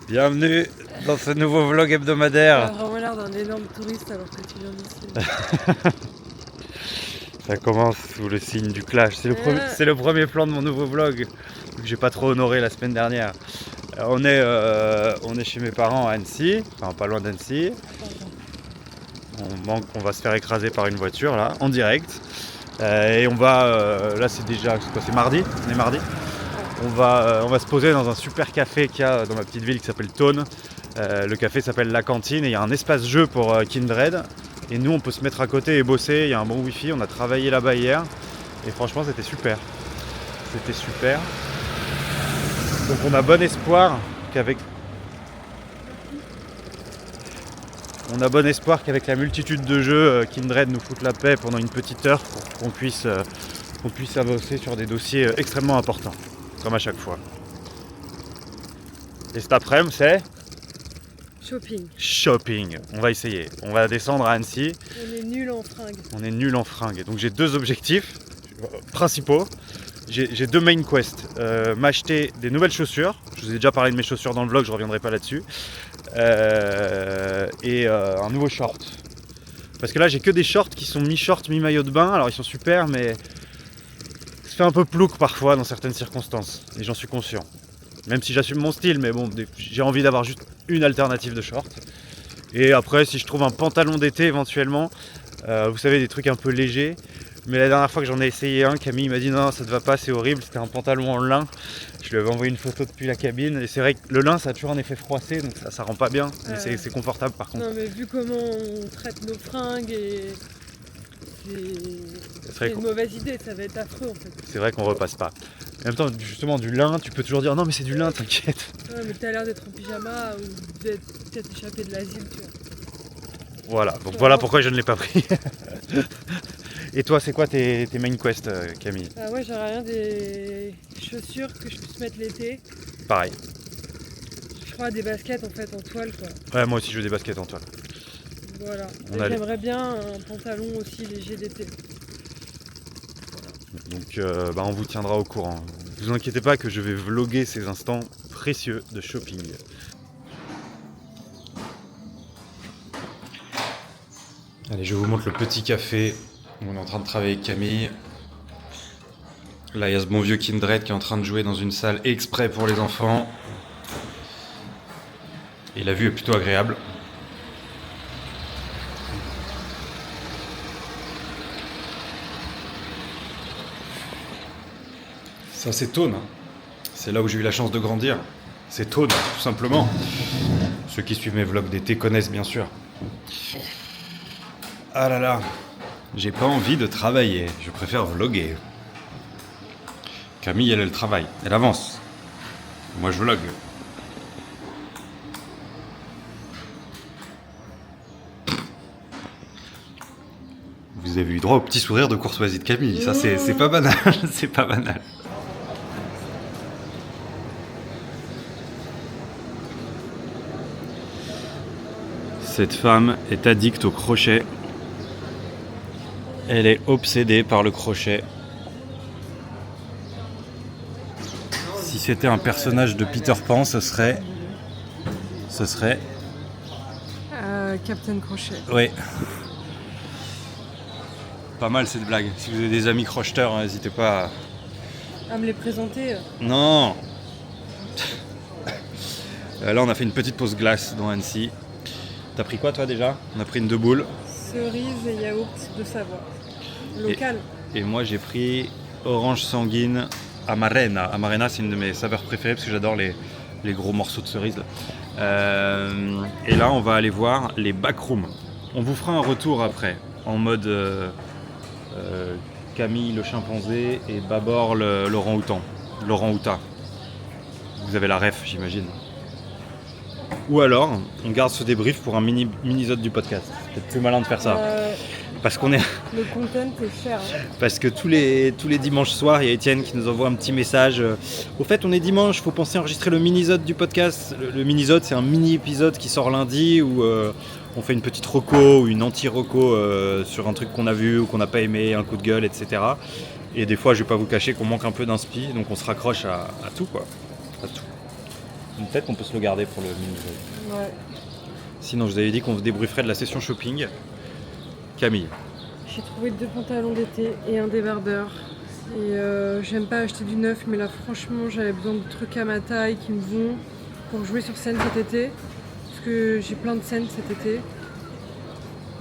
Bienvenue dans ce nouveau vlog hebdomadaire. T'as vraiment l'air d'un énorme touriste alors que tu viens d'ici. Ça commence sous le signe du clash. C'est le premier plan de mon nouveau vlog que j'ai pas trop honoré la semaine dernière. On est chez mes parents à Annecy, enfin pas loin d'Annecy. On va se faire écraser par une voiture là, en direct. Et on va, là c'est mardi, on est mardi. On va se poser dans un super café qu'il y a dans ma petite ville qui s'appelle Thônes. Le café s'appelle La Cantine et il y a un espace jeu pour Kindred. Et nous on peut se mettre à côté et bosser, il y a un bon wifi, on a travaillé là-bas hier. Et franchement c'était super. C'était super. Donc on a bon espoir qu'avec la multitude de jeux, Kindred nous foute la paix pendant une petite heure pour qu'on puisse avancer sur des dossiers extrêmement importants, comme à chaque fois. Et cet après-midi, c'est shopping. On va essayer. On va descendre à Annecy. On est nul en fringues. Donc j'ai deux objectifs principaux. J'ai deux main quests. M'acheter des nouvelles chaussures. Je vous ai déjà parlé de mes chaussures dans le vlog, je ne reviendrai pas là-dessus. Et un nouveau short. Parce que là j'ai que des shorts qui sont mi-short, mi-maillot de bain. Alors ils sont super mais ça fait un peu plouc parfois dans certaines circonstances. Et j'en suis conscient. Même si j'assume mon style, mais bon, j'ai envie d'avoir juste une alternative de short. Et après si je trouve un pantalon d'été éventuellement, vous savez des trucs un peu légers. Mais la dernière fois que j'en ai essayé un, Camille m'a dit non ça te va pas, c'est horrible, c'était un pantalon en lin. Je lui avais envoyé une photo depuis la cabine et c'est vrai que le lin ça a toujours un effet froissé donc ça rend pas bien, mais c'est confortable par contre. Non mais vu comment on traite nos fringues et c'est une mauvaise idée, ça va être affreux en fait. C'est vrai qu'on repasse pas. En même temps justement du lin, tu peux toujours dire non mais c'est du lin, t'inquiète. Ouais mais t'as l'air d'être en pyjama ou d'être peut-être échappé de l'asile tu vois. Voilà, donc voilà pourquoi je ne l'ai pas pris. Et toi, c'est quoi tes main quests, Camille? Ouais, j'aimerais bien des chaussures que je puisse mettre l'été. Pareil. Je crois des baskets en fait en toile quoi. Ouais, moi aussi je veux des baskets en toile. Voilà. J'aimerais bien un pantalon aussi léger d'été. Donc on vous tiendra au courant. Ne vous inquiétez pas que je vais vlogger ces instants précieux de shopping. Allez, je vous montre le petit café où on est en train de travailler avec Camille. Là, il y a ce bon vieux Kindred qui est en train de jouer dans une salle exprès pour les enfants. Et la vue est plutôt agréable. Ça, c'est Thônes. C'est là où j'ai eu la chance de grandir. C'est Thônes, tout simplement. Ceux qui suivent mes vlogs d'été connaissent bien sûr. Ah là là, j'ai pas envie de travailler, je préfère vlogger. Camille, elle travaille, elle avance. Moi, je vlog. Vous avez eu droit au petit sourire de courtoisie de Camille, ça c'est pas banal, c'est pas banal. Cette femme est addicte au crochet. Elle est obsédée par le crochet. Si c'était un personnage de Peter Pan, ce serait... Captain Crochet. Oui. Pas mal cette blague. Si vous avez des amis crocheteurs, n'hésitez pas à me les présenter. Non. Là, on a fait une petite pause glace dans Annecy. T'as pris quoi toi déjà? On a pris une 2 boules. Cerise et yaourt de Savoie. Local. Et moi j'ai pris orange sanguine Amarena. Amarena c'est une de mes saveurs préférées parce que j'adore les gros morceaux de cerise là. Et là on va aller voir les backrooms. On vous fera un retour après en mode Camille le chimpanzé et Babor l'orang-outan. L'orang-outa. Vous avez la ref j'imagine. Ou alors on garde ce débrief pour un mini-zode du podcast. C'est peut-être plus malin de faire ça. Parce qu'on est... Le content est cher. Hein. Parce que tous les dimanches soirs, il y a Étienne qui nous envoie un petit message. Au fait, on est dimanche, il faut penser à enregistrer le mini-zode du podcast. Le mini-zode, c'est un mini-épisode qui sort lundi où on fait une petite reco ou une anti-reco sur un truc qu'on a vu ou qu'on n'a pas aimé, un coup de gueule, etc. Et des fois, je vais pas vous cacher qu'on manque un peu d'inspi, donc on se raccroche à tout, quoi. À tout. Peut-être qu'on peut se le garder pour le mini-pod. Ouais. Sinon, je vous avais dit qu'on se débrieferait de la session shopping. Camille. J'ai trouvé 2 pantalons d'été et un débardeur. Et j'aime pas acheter du neuf, mais là franchement j'avais besoin de trucs à ma taille qui me vont pour jouer sur scène cet été. Parce que j'ai plein de scènes cet été.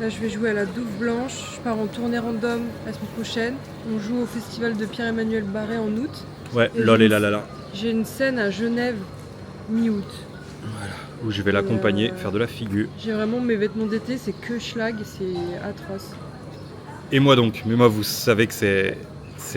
Là je vais jouer à la Douve Blanche, je pars en tournée random la semaine prochaine. On joue au festival de Pierre-Emmanuel Barré en août. Ouais, et lol et la la la. J'ai une scène à Genève mi-août. Voilà, où je vais l'accompagner, faire de la figure. J'ai vraiment mes vêtements d'été, c'est que schlag, c'est atroce. Et moi donc, mais moi vous savez que c'est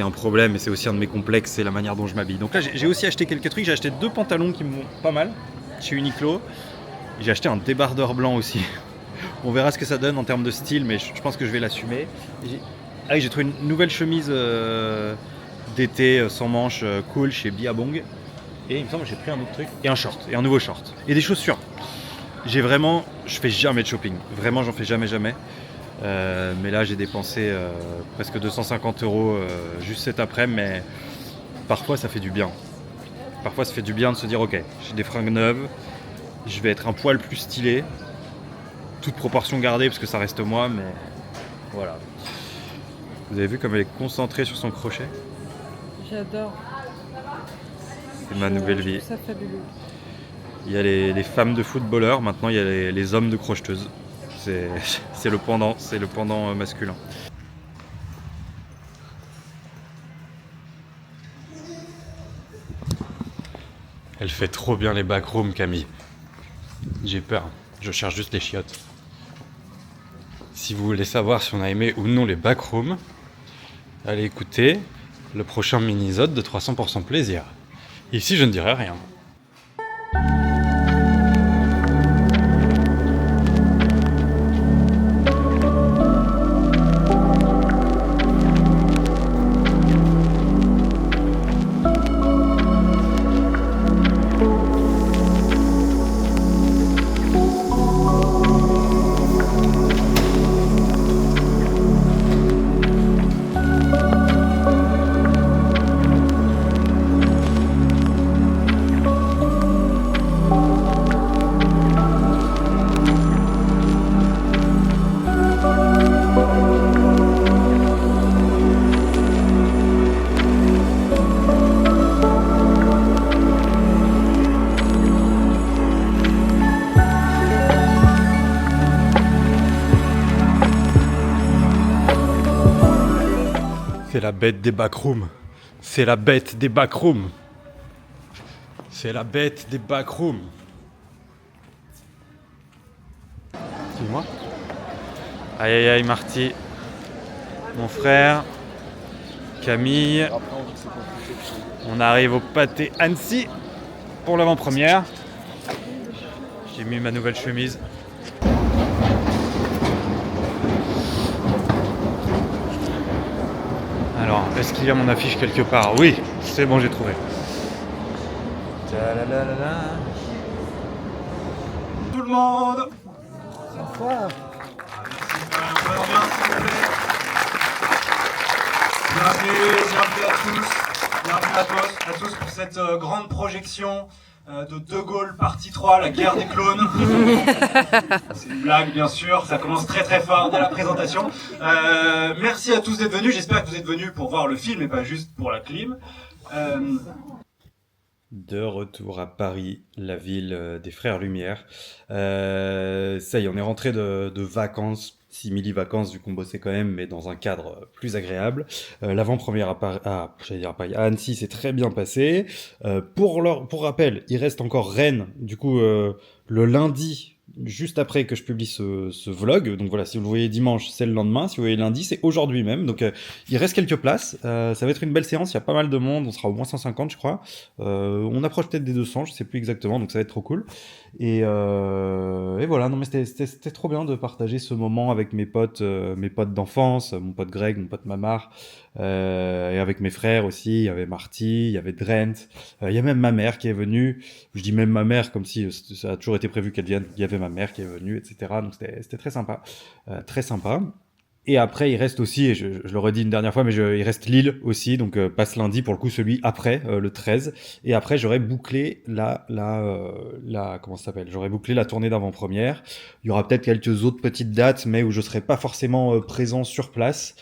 un problème et c'est aussi un de mes complexes, c'est la manière dont je m'habille. Donc là j'ai aussi acheté quelques trucs, j'ai acheté 2 pantalons qui me vont pas mal chez Uniqlo. J'ai acheté un débardeur blanc aussi. On verra ce que ça donne en termes de style, mais je pense que je vais l'assumer. J'ai trouvé une nouvelle chemise d'été sans manches cool chez Billabong. Et il me semble que j'ai pris un autre truc. Et un short, et un nouveau short. Et des chaussures. Je fais jamais de shopping. Vraiment, j'en fais jamais. Mais là, j'ai dépensé presque 250 € juste cet après-midi. Mais parfois, ça fait du bien. Parfois, ça fait du bien de se dire, ok, j'ai des fringues neuves. Je vais être un poil plus stylé. Toute proportion gardée, parce que ça reste moi, mais voilà. Vous avez vu comme elle est concentrée sur son crochet? J'adore. C'est ma nouvelle vie. Je trouve ça fabuleux. Il y a les femmes de footballeurs, maintenant il y a les hommes de crocheteuses. C'est le pendant masculin. Elle fait trop bien les backrooms, Camille. J'ai peur, je cherche juste les chiottes. Si vous voulez savoir si on a aimé ou non les backrooms, allez écouter le prochain mini-sode de 300% plaisir. Ici, je ne dirai rien. C'est la bête des backrooms. C'est la bête des backrooms. C'est la bête des backrooms. Dis-moi. Aïe aïe aïe Marty. Mon frère. Camille. On arrive au pâté Annecy pour l'avant-première. J'ai mis ma nouvelle chemise. Alors, est-ce qu'il y a mon affiche quelque part? Oui, c'est bon, j'ai trouvé. Tout le monde. Wow. Bienvenue à tous pour cette grande projection de De Gaulle partie 3, la guerre des clones. C'est une blague bien sûr, ça commence très fort dès la présentation. Merci à tous d'être venus, j'espère que vous êtes venus pour voir le film et pas juste pour la clim. De retour à Paris, la ville des Frères Lumière. Ça y est, on est rentré de vacances, simili-vacances, vu qu'on bossait quand même, mais dans un cadre plus agréable. L'avant-première à Annecy s'est très bien passé. Pour rappel, il reste encore Rennes, du coup, le lundi, juste après que je publie ce vlog. Donc voilà, si vous le voyez dimanche, c'est le lendemain. Si vous voyez lundi, c'est aujourd'hui même. Donc il reste quelques places. Ça va être une belle séance. Il y a pas mal de monde. On sera au moins 150, je crois. On approche peut-être des 200, je sais plus exactement. Donc ça va être trop cool. Et voilà. Non mais c'était trop bien de partager ce moment avec mes potes d'enfance, mon pote Greg, mon pote Mamar, et avec mes frères aussi. Il y avait Marty, il y avait Drent. Il y a même ma mère qui est venue. Je dis même ma mère comme si ça a toujours été prévu qu'elle vienne. Il y avait ma mère qui est venue, etc. Donc c'était très sympa. Très sympa. Et après, il reste aussi, et je le redis une dernière fois, mais il reste Lille aussi, donc pas ce lundi, pour le coup, celui après, le 13. Et après, j'aurais bouclé comment ça s'appelle? J'aurais bouclé la tournée d'avant-première. Il y aura peut-être quelques autres petites dates, mais où je serai pas forcément présent sur place.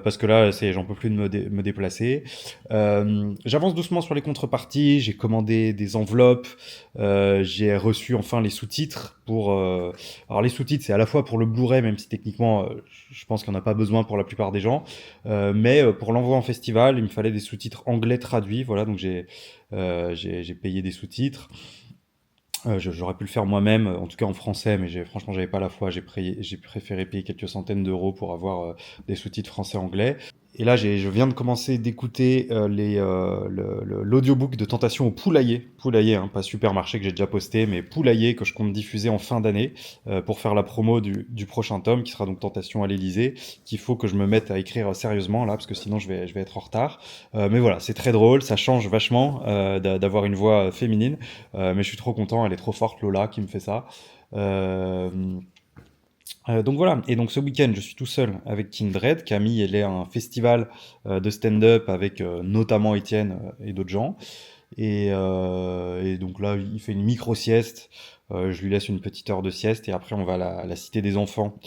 Parce que là, j'en peux plus de me déplacer. J'avance doucement sur les contreparties. J'ai commandé des enveloppes. J'ai reçu enfin les sous-titres pour. Alors les sous-titres, c'est à la fois pour le Blu-ray, même si techniquement, je pense qu'il n'y en a pas besoin pour la plupart des gens. Mais pour l'envoi en festival, il me fallait des sous-titres anglais traduits. Voilà, donc j'ai payé des sous-titres. J'aurais pu le faire moi-même, en tout cas en français, mais franchement, j'avais pas la foi. J'ai préféré payer quelques centaines d'euros pour avoir des sous-titres français-anglais. Et là, je viens de commencer d'écouter l'audiobook de Tentation au Poulailler. Poulailler, hein, pas Supermarché que j'ai déjà posté, mais Poulailler que je compte diffuser en fin d'année pour faire la promo du prochain tome, qui sera donc Tentation à l'Élysée, qu'il faut que je me mette à écrire sérieusement là, parce que sinon je vais être en retard. Mais voilà, c'est très drôle, ça change vachement d'avoir une voix féminine, mais je suis trop content, elle est trop forte, Lola, qui me fait ça. Donc voilà, et donc ce week-end, je suis tout seul avec Kindred. Camille, elle est à un festival de stand-up avec notamment Étienne et d'autres gens. Et donc là, il fait une micro-sieste. Je lui laisse une petite heure de sieste et après, on va à la Cité des Enfants.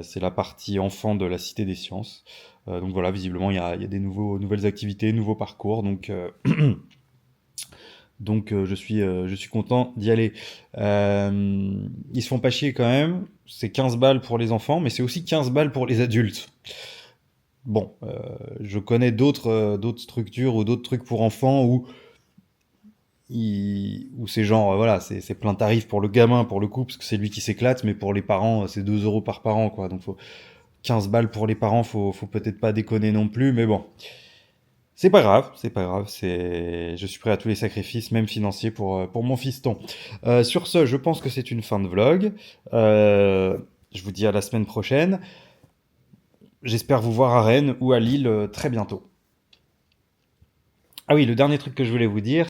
C'est la partie enfant de la Cité des Sciences. Donc voilà, visiblement, il y a des nouvelles activités, nouveaux parcours. Donc je suis content d'y aller. Ils se font pas chier quand même. C'est 15 balles pour les enfants, mais c'est aussi 15 balles pour les adultes. Bon, je connais d'autres structures ou d'autres trucs pour enfants où c'est genre, voilà, c'est plein tarif pour le gamin, pour le coup, parce que c'est lui qui s'éclate, mais pour les parents, c'est 2 euros par parent, quoi. Donc 15 balles pour les parents, faut peut-être pas déconner non plus, mais bon. C'est pas grave, c'est pas grave, je suis prêt à tous les sacrifices, même financiers, pour mon fiston. Sur ce, je pense que c'est une fin de vlog. Je vous dis à la semaine prochaine. J'espère vous voir à Rennes ou à Lille très bientôt. Ah oui, le dernier truc que je voulais vous dire,